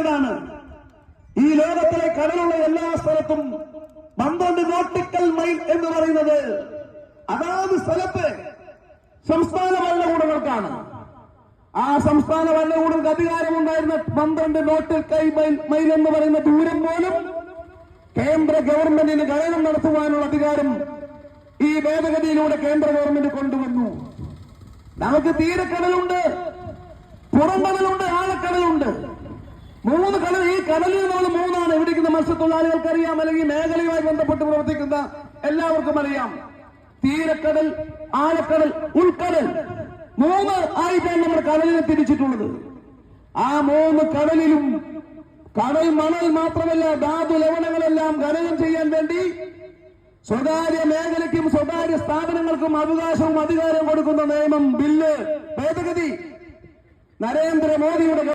തിരിച്ചതാണ്. ഈ ലോകത്തിലെ കടലുള്ള എല്ലാ സ്ഥലത്തും 12 നോട്ടിക്കൽ മൈൽ എന്ന് പറയുന്നത് അതാത് സ്ഥലത്ത് സംസ്ഥാന ഭരണകൂടങ്ങൾക്കാണ്. ആ സംസ്ഥാന ഭരണകൂടങ്ങൾക്ക് അധികാരമുണ്ടായിരുന്ന 12 നോട്ടിക്കൽ മൈൽ എന്ന് പറയുന്ന ദൂരം പോലും കേന്ദ്ര ഗവൺമെന്റിന് ഖനനം നടത്തുവാനുള്ള അധികാരം ഈ ഭേദഗതിയിലൂടെ കേന്ദ്ര ഗവൺമെന്റ് കൊണ്ടുവന്നു. നമുക്ക് തീരക്കടലുണ്ട്, പുറംകടലുണ്ട്, ആഴക്കടലുണ്ട്. 3 കടൽ. ഈ കടലിൽ നമ്മൾ 3 ഇവിടിക്കുന്ന മത്സ്യത്തൊഴിലാളികൾക്ക് അറിയാം, അല്ലെങ്കിൽ മേഖലയുമായി ബന്ധപ്പെട്ട് പ്രവർത്തിക്കുന്ന എല്ലാവർക്കും അറിയാം. തീരക്കടൽ, ആഴക്കടൽ, ഉൾക്കടൽ 3 ആയിട്ടാണ് നമ്മുടെ കടലിനെ തിരിച്ചിട്ടുള്ളത്. ആ 3 കടലിലും കടൽ മണൽ മാത്രമല്ല ധാതു ലവണങ്ങളെല്ലാം ഖനനം ചെയ്യാൻ വേണ്ടി സ്വകാര്യ മേഖലയ്ക്കും സ്വകാര്യ സ്ഥാപനങ്ങൾക്കും അവകാശവും അധികാരവും കൊടുക്കുന്ന നിയമം, ബില്ല്, ഭേദഗതി നരേന്ദ്രമോദിയുടെ